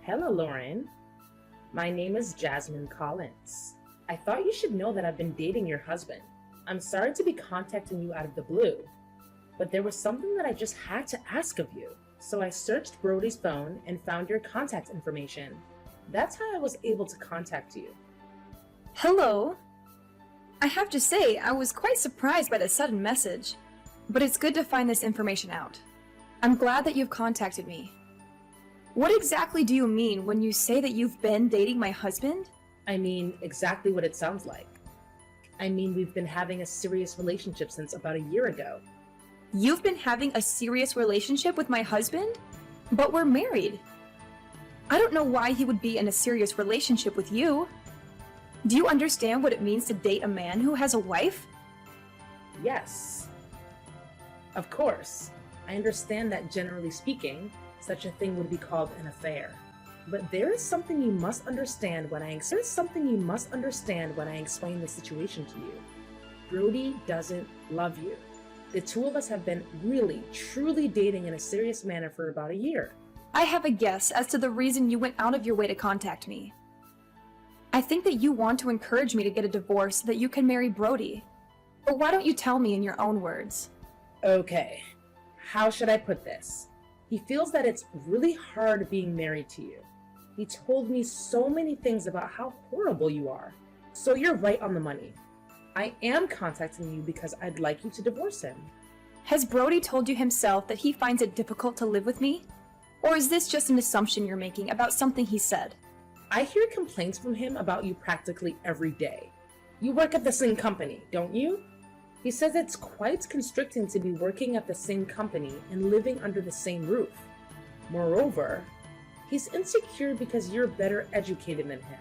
Hello, Lauren. My name is Jasmine Collins. I thought you should know that I've been dating your husband. I'm sorry to be contacting you out of the blue, but there was something that I just had to ask of you. So I searched Brody's phone and found your contact information. That's how I was able to contact you. Hello. I have to say, I was quite surprised by the sudden message, but it's good to find this information out. I'm glad that you've contacted me. What exactly do you mean when you say that you've been dating my husband? I mean exactly what it sounds like. I mean, we've been having a serious relationship since about a year ago. You've been having a serious relationship with my husband? But we're married. I don't know why he would be in a serious relationship with you. Do you understand what it means to date a man who has a wife? Yes. Of course. I understand that generally speaking, such a thing would be called an affair. But there is something you must understand when I explain the situation to you. Brody doesn't love you. The two of us have been really, truly dating in a serious manner for about a year. I have a guess as to the reason you went out of your way to contact me. I think that you want to encourage me to get a divorce so that you can marry Brody. But why don't you tell me in your own words? Okay, how should I put this? He feels that it's really hard being married to you. He told me so many things about how horrible you are. So you're right on the money. I am contacting you because I'd like you to divorce him. Has Brody told you himself that he finds it difficult to live with me? Or is this just an assumption you're making about something he said? I hear complaints from him about you practically every day. You work at the same company, don't you? He says it's quite constricting to be working at the same company and living under the same roof. Moreover, he's insecure because you're better educated than him.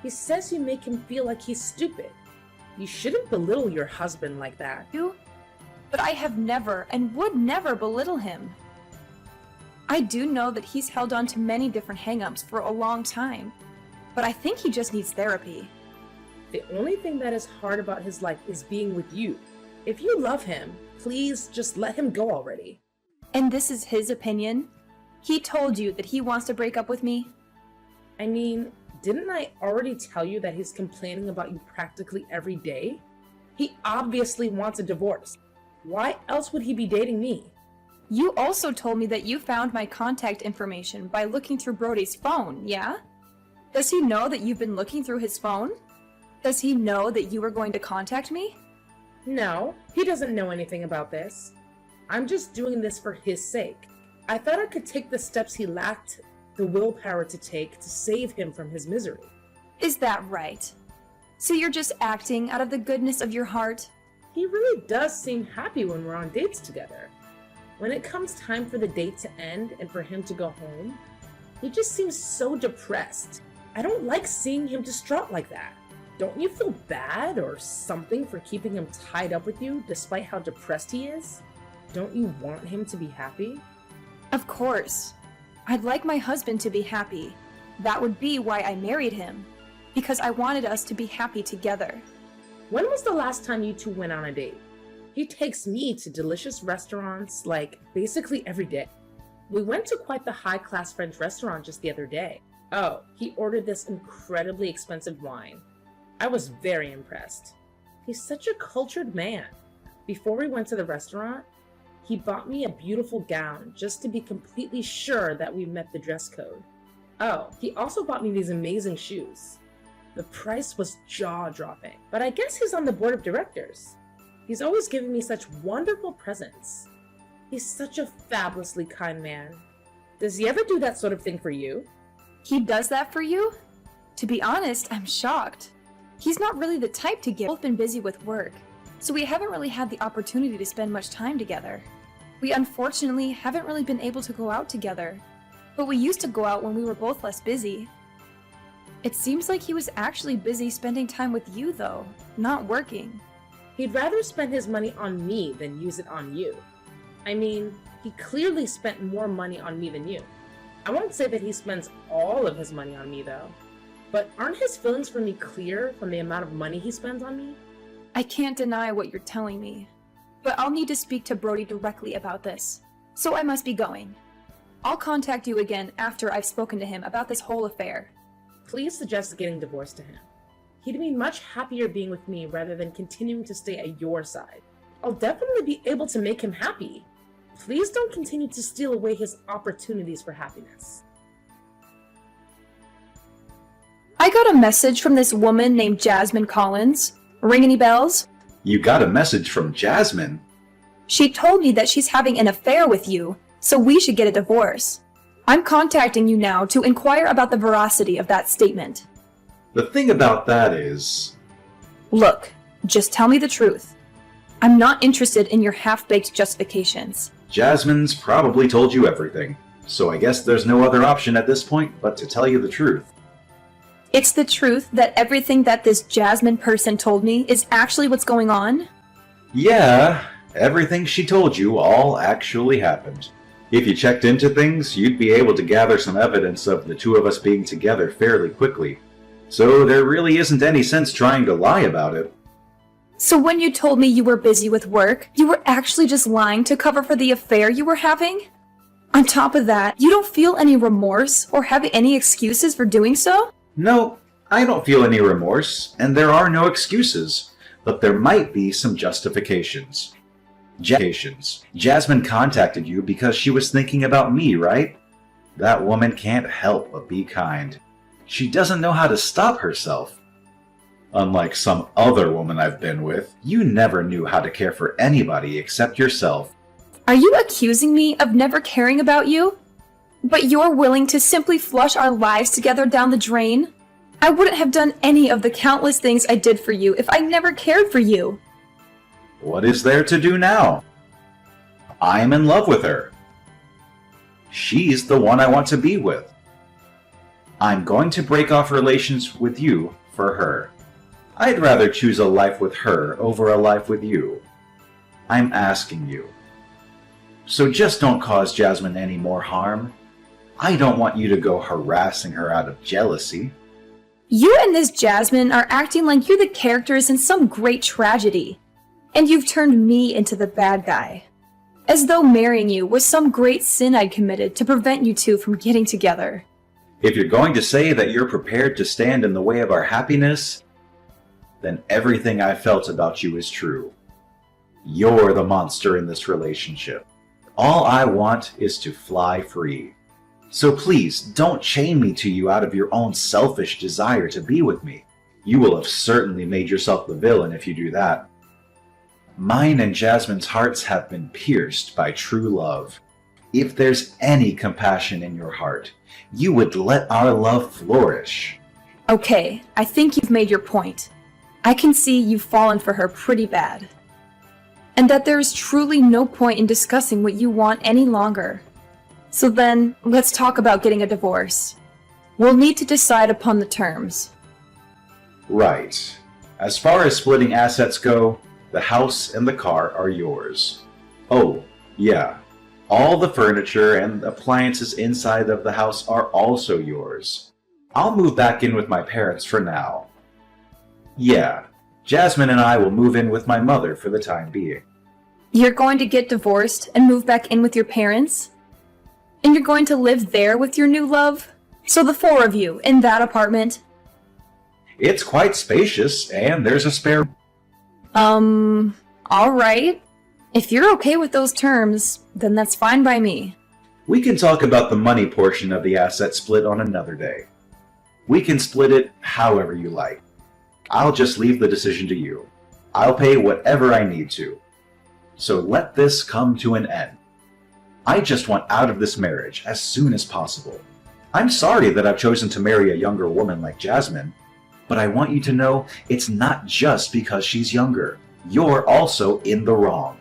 He says you make him feel like he's stupid. You shouldn't belittle your husband like that. But I have never and would never belittle him. I do know that he's held on to many different hang-ups for a long time, but I think he just needs therapy. The only thing that is hard about his life is being with you. If you love him, please just let him go already. And this is his opinion? He told you that he wants to break up with me? I mean, didn't I already tell you that he's complaining about you practically every day? He obviously wants a divorce. Why else would he be dating me? You also told me that you found my contact information by looking through Brody's phone, yeah? Does he know that you've been looking through his phone? Does he know that you were going to contact me? No, he doesn't know anything about this. I'm just doing this for his sake. I thought I could take the steps he lacked the willpower to take to save him from his misery. Is that right? So you're just acting out of the goodness of your heart? He really does seem happy when we're on dates together. When it comes time for the date to end and for him to go home, he just seems so depressed. I don't like seeing him distraught like that. Don't you feel bad or something for keeping him tied up with you despite how depressed he is? Don't you want him to be happy? Of course. I'd like my husband to be happy. That would be why I married him. Because I wanted us to be happy together. When was the last time you two went on a date? He takes me to delicious restaurants, like, basically every day. We went to quite the high-class French restaurant just the other day. Oh, he ordered this incredibly expensive wine. I was very impressed. He's such a cultured man. Before we went to the restaurant, he bought me a beautiful gown just to be completely sure that we met the dress code. Oh, he also bought me these amazing shoes. The price was jaw-dropping, but I guess he's on the board of directors. He's always giving me such wonderful presents. He's such a fabulously kind man. Does he ever do that sort of thing for you? He does that for you? To be honest, I'm shocked. He's not really the type to give. We've both been busy with work, so we haven't really had the opportunity to spend much time together. We unfortunately haven't really been able to go out together, but we used to go out when we were both less busy. It seems like he was actually busy spending time with you though, not working. He'd rather spend his money on me than use it on you. I mean, he clearly spent more money on me than you. I won't say that he spends all of his money on me though. But aren't his feelings for me clear from the amount of money he spends on me? I can't deny what you're telling me, but I'll need to speak to Brody directly about this, so I must be going. I'll contact you again after I've spoken to him about this whole affair. Please suggest getting divorced to him. He'd be much happier being with me rather than continuing to stay at your side. I'll definitely be able to make him happy. Please don't continue to steal away his opportunities for happiness. I got a message from this woman named Jasmine Collins. Ring any bells? You got a message from Jasmine? She told me that she's having an affair with you, so we should get a divorce. I'm contacting you now to inquire about the veracity of that statement. The thing about that is... Look, just tell me the truth. I'm not interested in your half-baked justifications. Jasmine's probably told you everything, so I guess there's no other option at this point but to tell you the truth. It's the truth that everything that this Jasmine person told me is actually what's going on? Yeah, everything she told you all actually happened. If you checked into things, you'd be able to gather some evidence of the two of us being together fairly quickly. So there really isn't any sense trying to lie about it. So when you told me you were busy with work, you were actually just lying to cover for the affair you were having? On top of that, you don't feel any remorse or have any excuses for doing so? No, I don't feel any remorse, and there are no excuses, but there might be some justifications. Jasmine contacted you because she was thinking about me, right? That woman can't help but be kind. She doesn't know how to stop herself. Unlike some other woman I've been with, you never knew how to care for anybody except yourself. Are you accusing me of never caring about you? But you're willing to simply flush our lives together down the drain? I wouldn't have done any of the countless things I did for you if I never cared for you. What is there to do now? I'm in love with her. She's the one I want to be with. I'm going to break off relations with you for her. I'd rather choose a life with her over a life with you. I'm asking you. So just don't cause Jasmine any more harm. I don't want you to go harassing her out of jealousy. You and this Jasmine are acting like you're the characters in some great tragedy. And you've turned me into the bad guy. As though marrying you was some great sin I'd committed to prevent you two from getting together. If you're going to say that you're prepared to stand in the way of our happiness, then everything I felt about you is true. You're the monster in this relationship. All I want is to fly free. So please, don't chain me to you out of your own selfish desire to be with me. You will have certainly made yourself the villain if you do that. Mine and Jasmine's hearts have been pierced by true love. If there's any compassion in your heart, you would let our love flourish. Okay, I think you've made your point. I can see you've fallen for her pretty bad. And that there is truly no point in discussing what you want any longer. So then, let's talk about getting a divorce. We'll need to decide upon the terms. Right. As far as splitting assets go, the house and the car are yours. Oh, yeah. All the furniture and appliances inside of the house are also yours. I'll move back in with my parents for now. Yeah, Jasmine and I will move in with my mother for the time being. You're going to get divorced and move back in with your parents? And you're going to live there with your new love? So the four of you, in that apartment? It's quite spacious, and there's a spare... Alright. If you're okay with those terms, then that's fine by me. We can talk about the money portion of the asset split on another day. We can split it however you like. I'll just leave the decision to you. I'll pay whatever I need to. So let this come to an end. I just want out of this marriage as soon as possible. I'm sorry that I've chosen to marry a younger woman like Jasmine, but I want you to know it's not just because she's younger. You're also in the wrong.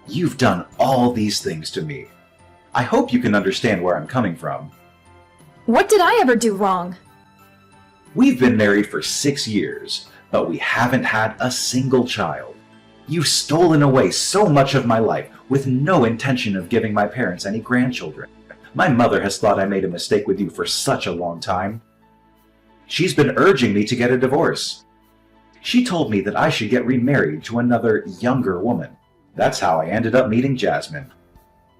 You've done all these things to me. I hope you can understand where I'm coming from. What did I ever do wrong? We've been married for 6 years, but we haven't had a single child. You've stolen away so much of my life with no intention of giving my parents any grandchildren. My mother has thought I made a mistake with you for such a long time. She's been urging me to get a divorce. She told me that I should get remarried to another younger woman. That's how I ended up meeting Jasmine.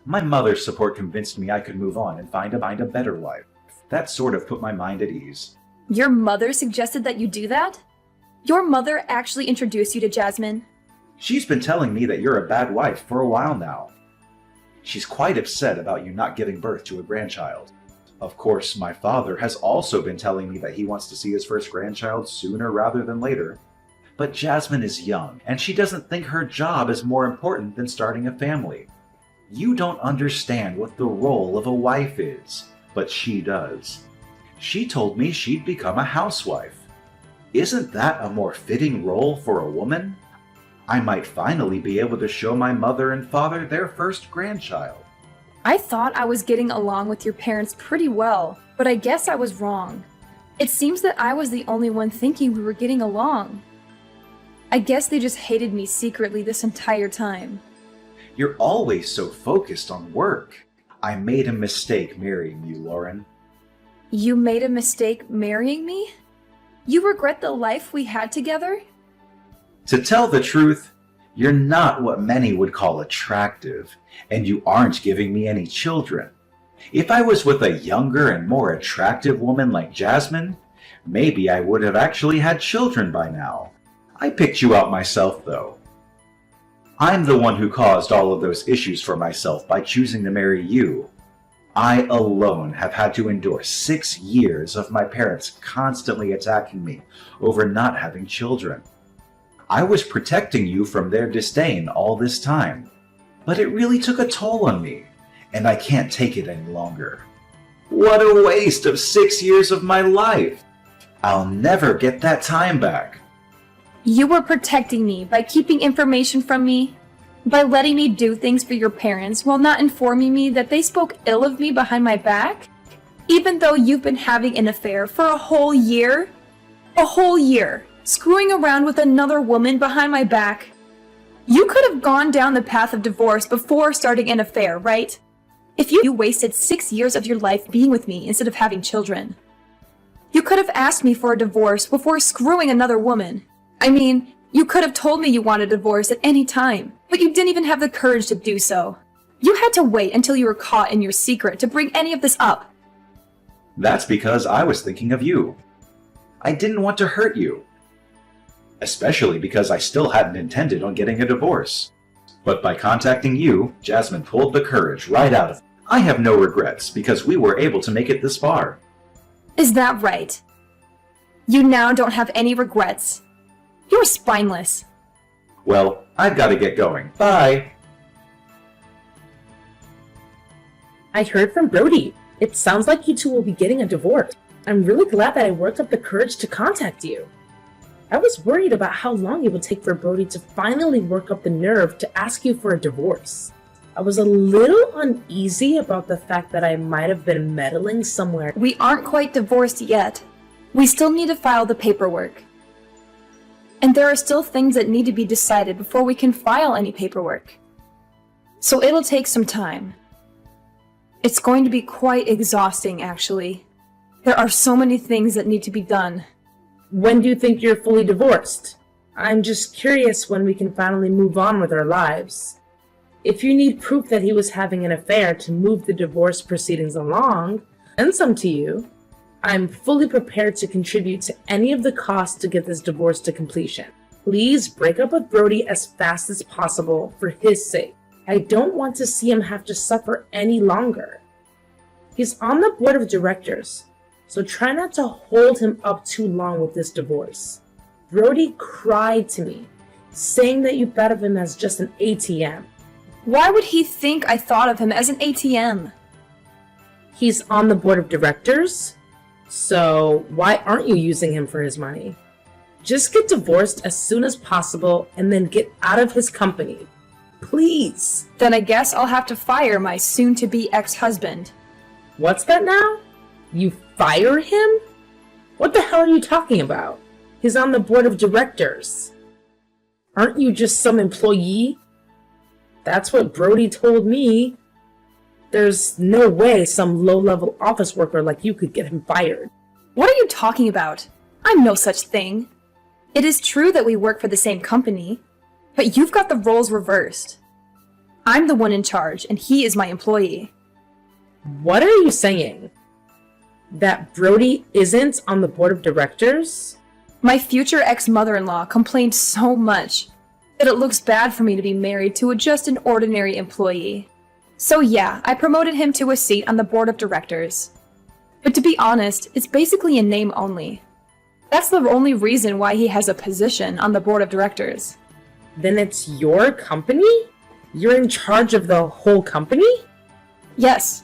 My mother's support convinced me I could move on and find a better life. That sort of put my mind at ease. Your mother suggested that you do that? Your mother actually introduced you to Jasmine? She's been telling me that you're a bad wife for a while now. She's quite upset about you not giving birth to a grandchild. Of course, my father has also been telling me that he wants to see his first grandchild sooner rather than later. But Jasmine is young, and she doesn't think her job is more important than starting a family. You don't understand what the role of a wife is, but she does. She told me she'd become a housewife. Isn't that a more fitting role for a woman? I might finally be able to show my mother and father their first grandchild. I thought I was getting along with your parents pretty well, but I guess I was wrong. It seems that I was the only one thinking we were getting along. I guess they just hated me secretly this entire time. You're always so focused on work. I made a mistake marrying you, Lauren. You made a mistake marrying me? You regret the life we had together? To tell the truth, you're not what many would call attractive, and you aren't giving me any children. If I was with a younger and more attractive woman like Jasmine, maybe I would have actually had children by now. I picked you out myself, though. I'm the one who caused all of those issues for myself by choosing to marry you. I alone have had to endure 6 years of my parents constantly attacking me over not having children. I was protecting you from their disdain all this time, but it really took a toll on me, and I can't take it any longer. What a waste of 6 years of my life! I'll never get that time back. You were protecting me by keeping information from me, by letting me do things for your parents while not informing me that they spoke ill of me behind my back? Even though you've been having an affair for a whole year? A whole year, screwing around with another woman behind my back? You could have gone down the path of divorce before starting an affair, right? If you wasted 6 years of your life being with me instead of having children. You could have asked me for a divorce before screwing another woman. I mean, you could have told me you wanted a divorce at any time, but you didn't even have the courage to do so. You had to wait until you were caught in your secret to bring any of this up. That's because I was thinking of you. I didn't want to hurt you. Especially because I still hadn't intended on getting a divorce. But by contacting you, Jasmine pulled the courage right out of me. I have no regrets because we were able to make it this far. Is that right? You now don't have any regrets. You're spineless. Well, I've got to get going. Bye! I heard from Brody. It sounds like you two will be getting a divorce. I'm really glad that I worked up the courage to contact you. I was worried about how long it would take for Brody to finally work up the nerve to ask you for a divorce. I was a little uneasy about the fact that I might have been meddling somewhere. We aren't quite divorced yet. We still need to file the paperwork. And there are still things that need to be decided before we can file any paperwork. So it'll take some time. It's going to be quite exhausting, actually. There are so many things that need to be done. When do you think you're fully divorced? I'm just curious when we can finally move on with our lives. If you need proof that he was having an affair to move the divorce proceedings along, and some to you, I'm fully prepared to contribute to any of the costs to get this divorce to completion. Please break up with Brody as fast as possible for his sake. I don't want to see him have to suffer any longer. He's on the board of directors, so try not to hold him up too long with this divorce. Brody cried to me, saying that you thought of him as just an ATM. Why would he think I thought of him as an ATM? He's on the board of directors, so why aren't you using him for his money? Just get divorced as soon as possible and then get out of his company. Please. Then I guess I'll have to fire my soon-to-be ex-husband. What's that now? You fire him? What the hell are you talking about? He's on the board of directors. Aren't you just some employee? That's what Brody told me. There's no way some low-level office worker like you could get him fired. What are you talking about? I'm no such thing. It is true that we work for the same company, but you've got the roles reversed. I'm the one in charge, and he is my employee. What are you saying? That Brody isn't on the board of directors? My future ex-mother-in-law complained so much that it looks bad for me to be married to just an ordinary employee. So yeah, I promoted him to a seat on the board of directors. But to be honest, it's basically a name only. That's the only reason why he has a position on the board of directors. Then it's your company? You're in charge of the whole company? Yes.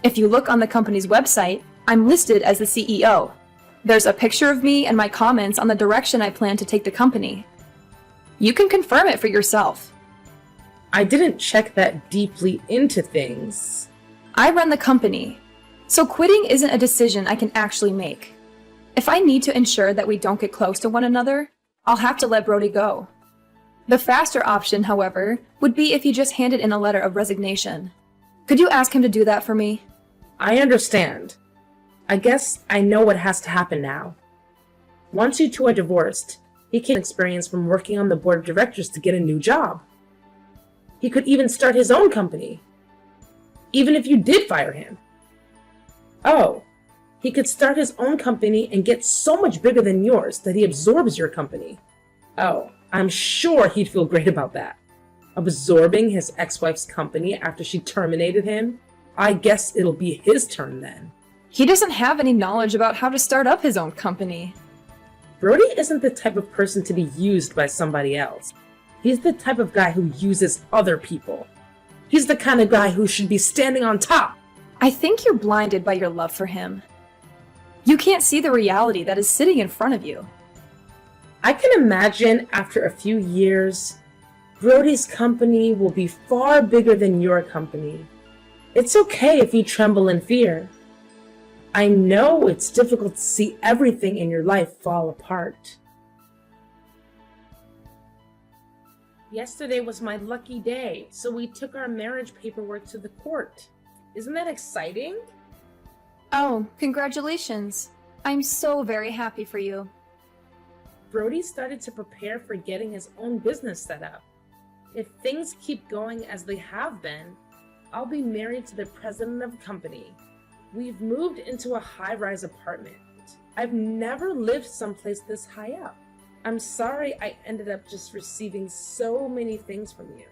If you look on the company's website, I'm listed as the CEO. There's a picture of me and my comments on the direction I plan to take the company. You can confirm it for yourself. I didn't check that deeply into things. I run the company, so quitting isn't a decision I can actually make. If I need to ensure that we don't get close to one another, I'll have to let Brody go. The faster option, however, would be if he just handed in a letter of resignation. Could you ask him to do that for me? I understand. I guess I know what has to happen now. Once you two are divorced, he can experience from working on the board of directors to get a new job. He could even start his own company, even if you did fire him. Oh, he could start his own company and get so much bigger than yours that he absorbs your company. Oh, I'm sure he'd feel great about that. Absorbing his ex-wife's company after she terminated him? I guess it'll be his turn then. He doesn't have any knowledge about how to start up his own company. Brody isn't the type of person to be used by somebody else. He's the type of guy who uses other people. He's the kind of guy who should be standing on top. I think you're blinded by your love for him. You can't see the reality that is sitting in front of you. I can imagine after a few years, Brody's company will be far bigger than your company. It's okay if you tremble in fear. I know it's difficult to see everything in your life fall apart. Yesterday was my lucky day, so we took our marriage paperwork to the court. Isn't that exciting? Oh, congratulations. I'm so very happy for you. Brody started to prepare for getting his own business set up. If things keep going as they have been, I'll be married to the president of the company. We've moved into a high-rise apartment. I've never lived someplace this high up. I'm sorry I ended up just receiving so many things from you.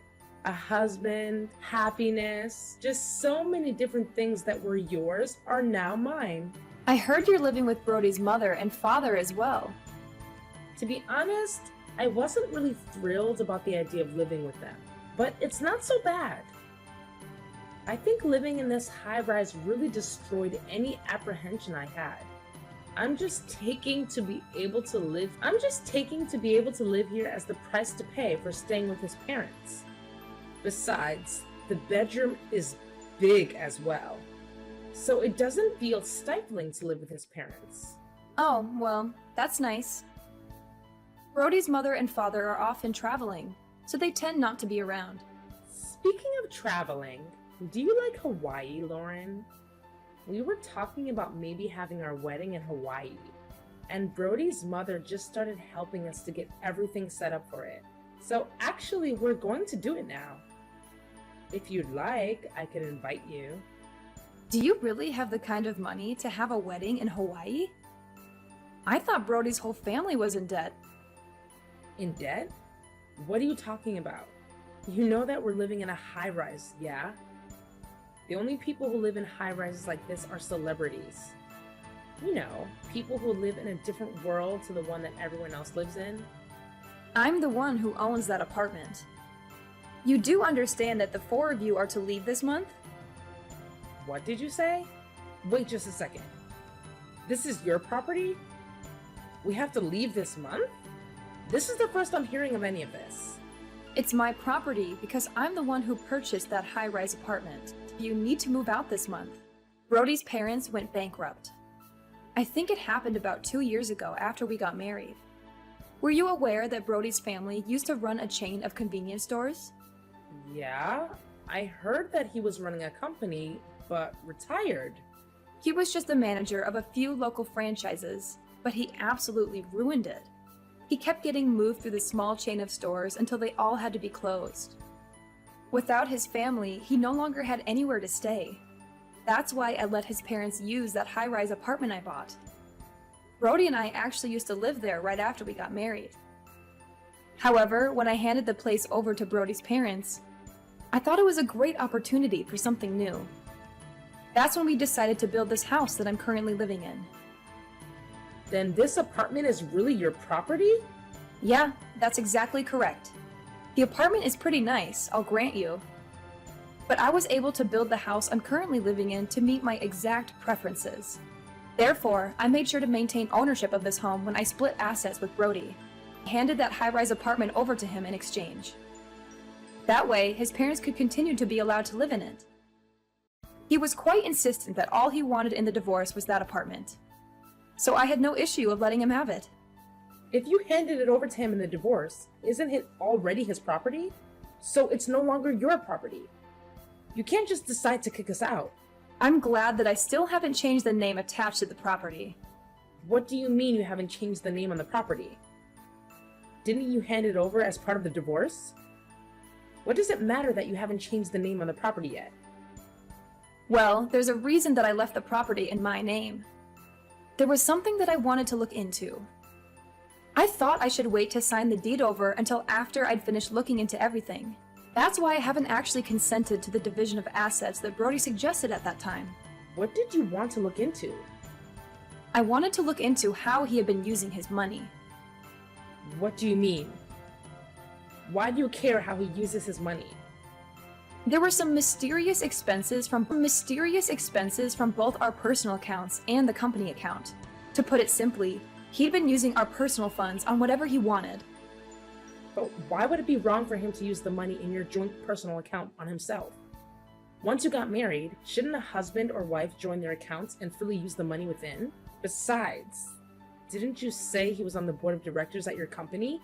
A husband, happiness, just so many different things that were yours are now mine. I heard you're living with Brody's mother and father as well. To be honest, I wasn't really thrilled about the idea of living with them, but it's not so bad. I think living in this high-rise really destroyed any apprehension I had. I'm just taking to be able to live here as the price to pay for staying with his parents. Besides, the bedroom is big as well, so it doesn't feel stifling to live with his parents. Oh, well, that's nice. Brody's mother and father are often traveling, so they tend not to be around. Speaking of traveling, do you like Hawaii, Lauren? We were talking about maybe having our wedding in Hawaii, and Brody's mother just started helping us to get everything set up for it. So actually, we're going to do it now. If you'd like, I could invite you. Do you really have the kind of money to have a wedding in Hawaii? I thought Brody's whole family was in debt. In debt? What are you talking about? You know that we're living in a high-rise, yeah? The only people who live in high-rises like this are celebrities. You know, people who live in a different world to the one that everyone else lives in. I'm the one who owns that apartment. You do understand that the four of you are to leave this month? What did you say? Wait just a second. This is your property? We have to leave this month? This is the first I'm hearing of any of this. It's my property because I'm the one who purchased that high-rise apartment. You need to move out this month. Brody's parents went bankrupt. I think it happened about 2 years ago after we got married. Were you aware that Brody's family used to run a chain of convenience stores? Yeah, I heard that he was running a company, but retired. He was just the manager of a few local franchises, but he absolutely ruined it. He kept getting moved through the small chain of stores until they all had to be closed. Without his family, he no longer had anywhere to stay. That's why I let his parents use that high-rise apartment I bought. Brody and I actually used to live there right after we got married. However, when I handed the place over to Brody's parents, I thought it was a great opportunity for something new. That's when we decided to build this house that I'm currently living in. Then this apartment is really your property? Yeah, that's exactly correct. The apartment is pretty nice, I'll grant you. But I was able to build the house I'm currently living in to meet my exact preferences. Therefore, I made sure to maintain ownership of this home when I split assets with Brody. I handed that high-rise apartment over to him in exchange. That way, his parents could continue to be allowed to live in it. He was quite insistent that all he wanted in the divorce was that apartment. So I had no issue of letting him have it. If you handed it over to him in the divorce, isn't it already his property? So it's no longer your property. You can't just decide to kick us out. I'm glad that I still haven't changed the name attached to the property. What do you mean you haven't changed the name on the property? Didn't you hand it over as part of the divorce? What does it matter that you haven't changed the name on the property yet? Well, there's a reason that I left the property in my name. There was something that I wanted to look into. I thought I should wait to sign the deed over until after I'd finished looking into everything. That's why I haven't actually consented to the division of assets that Brody suggested at that time. What did you want to look into? I wanted to look into how he had been using his money. What do you mean? Why do you care how he uses his money? There were some mysterious expenses from both our personal accounts and the company account. To put it simply, he'd been using our personal funds on whatever he wanted. But why would it be wrong for him to use the money in your joint personal account on himself? Once you got married, shouldn't a husband or wife join their accounts and freely use the money within? Besides, didn't you say he was on the board of directors at your company?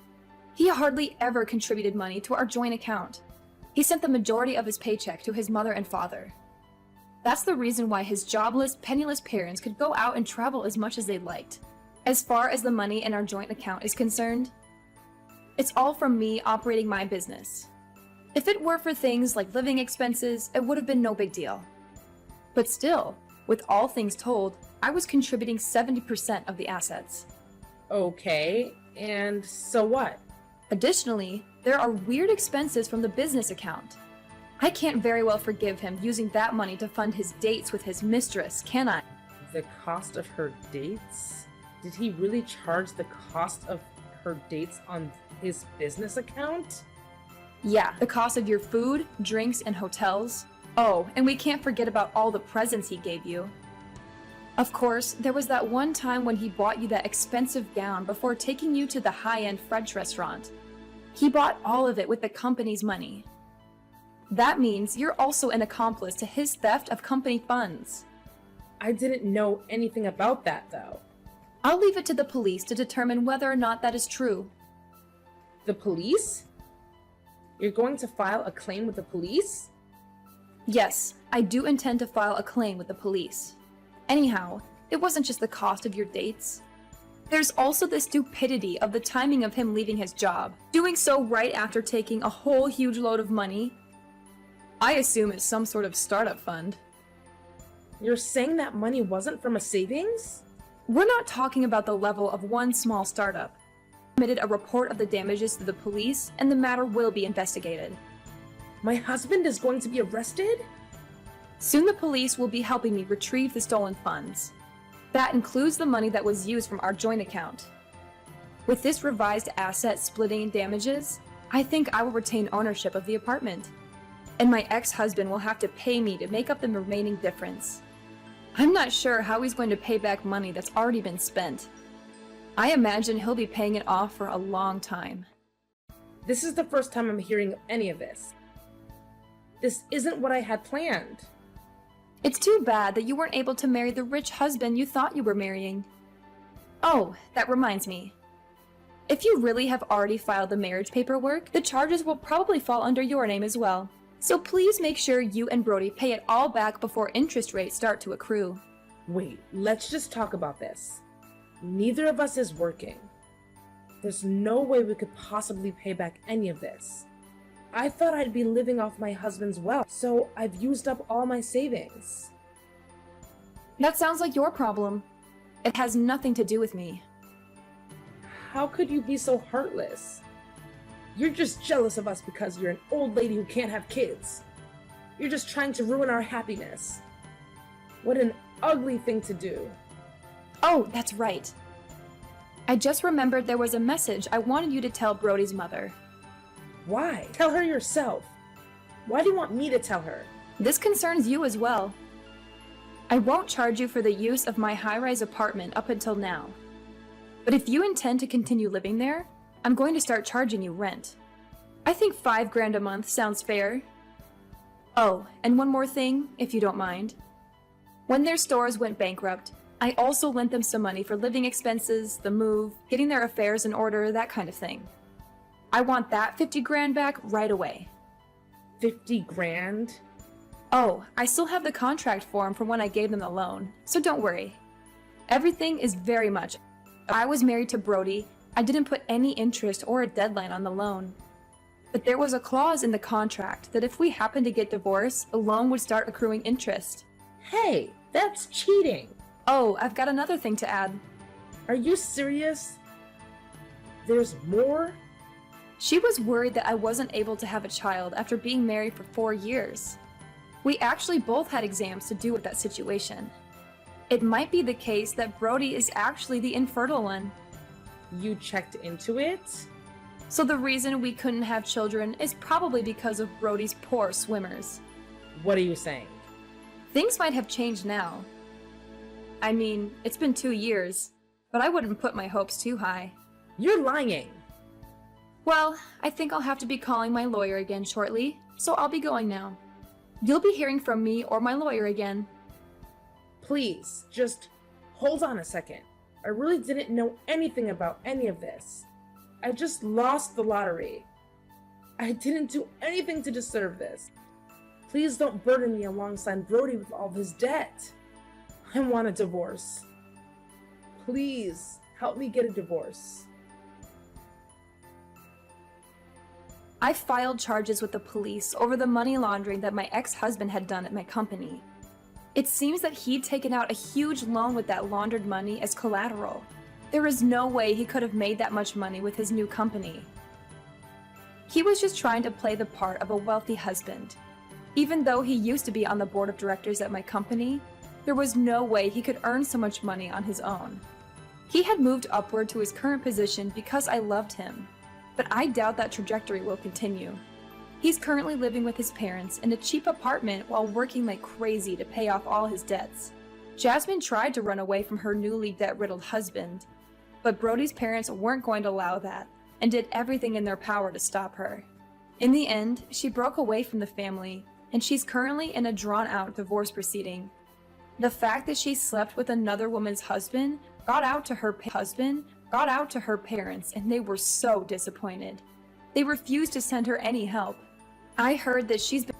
He hardly ever contributed money to our joint account. He sent the majority of his paycheck to his mother and father. That's the reason why his jobless, penniless parents could go out and travel as much as they liked. As far as the money in our joint account is concerned, it's all from me operating my business. If it were for things like living expenses, it would have been no big deal. But still, with all things told, I was contributing 70% of the assets. Okay, and so what? Additionally, there are weird expenses from the business account. I can't very well forgive him using that money to fund his dates with his mistress, can I? The cost of her dates? Did he really charge the cost of her dates on his business account? Yeah, the cost of your food, drinks, and hotels. Oh, and we can't forget about all the presents he gave you. Of course, there was that one time when he bought you that expensive gown before taking you to the high-end French restaurant. He bought all of it with the company's money. That means you're also an accomplice to his theft of company funds. I didn't know anything about that, though. I'll leave it to the police to determine whether or not that is true. The police? You're going to file a claim with the police? Yes, I do intend to file a claim with the police. Anyhow, it wasn't just the cost of your dates. There's also the stupidity of the timing of him leaving his job, doing so right after taking a whole huge load of money. I assume it's some sort of startup fund. You're saying that money wasn't from a savings? We're not talking about the level of one small startup. I submitted a report of the damages to the police, and the matter will be investigated. My husband is going to be arrested? Soon the police will be helping me retrieve the stolen funds. That includes the money that was used from our joint account. With this revised asset splitting and damages, I think I will retain ownership of the apartment. And my ex-husband will have to pay me to make up the remaining difference. I'm not sure how he's going to pay back money that's already been spent. I imagine he'll be paying it off for a long time. This is the first time I'm hearing any of this. This isn't what I had planned. It's too bad that you weren't able to marry the rich husband you thought you were marrying. Oh, that reminds me. If you really have already filed the marriage paperwork, the charges will probably fall under your name as well. So please make sure you and Brody pay it all back before interest rates start to accrue. Wait, let's just talk about this. Neither of us is working. There's no way we could possibly pay back any of this. I thought I'd be living off my husband's wealth, so I've used up all my savings. That sounds like your problem. It has nothing to do with me. How could you be so heartless? You're just jealous of us because you're an old lady who can't have kids. You're just trying to ruin our happiness. What an ugly thing to do. Oh, that's right. I just remembered there was a message I wanted you to tell Brody's mother. Why? Tell her yourself. Why do you want me to tell her? This concerns you as well. I won't charge you for the use of my high-rise apartment up until now. But if you intend to continue living there, I'm going to start charging you rent. I think $5,000 a month sounds fair. Oh, and one more thing, if you don't mind. When their stores went bankrupt, I also lent them some money for living expenses, the move, getting their affairs in order, that kind of thing. I want that $50,000 back right away. 50 grand? Oh, I still have the contract form from when I gave them the loan, so don't worry. Everything is very much. I was married to Brody. I didn't put any interest or a deadline on the loan. But there was a clause in the contract that if we happened to get divorced, the loan would start accruing interest. Hey, that's cheating. Oh, I've got another thing to add. Are you serious? There's more? She was worried that I wasn't able to have a child after being married for 4 years. We actually both had exams to do with that situation. It might be the case that Brody is actually the infertile one. You checked into it? So the reason we couldn't have children is probably because of Brody's poor swimmers. What are you saying? Things might have changed now. I mean, it's been 2 years, but I wouldn't put my hopes too high. You're lying. Well, I think I'll have to be calling my lawyer again shortly, so I'll be going now. You'll be hearing from me or my lawyer again. Please, just hold on a second. I really didn't know anything about any of this. I just lost the lottery. I didn't do anything to deserve this. Please don't burden me alongside Brody with all his debt. I want a divorce. Please, help me get a divorce. I filed charges with the police over the money laundering that my ex-husband had done at my company. It seems that he'd taken out a huge loan with that laundered money as collateral. There is no way he could have made that much money with his new company. He was just trying to play the part of a wealthy husband. Even though he used to be on the board of directors at my company, there was no way he could earn so much money on his own. He had moved upward to his current position because I loved him, but I doubt that trajectory will continue. He's currently living with his parents in a cheap apartment while working like crazy to pay off all his debts. Jasmine tried to run away from her newly debt-riddled husband, but Brody's parents weren't going to allow that and did everything in their power to stop her. In the end, she broke away from the family, and she's currently in a drawn-out divorce proceeding. The fact that she slept with another woman's husband got out to her parents, and they were so disappointed. They refused to send her any help. I heard that she's been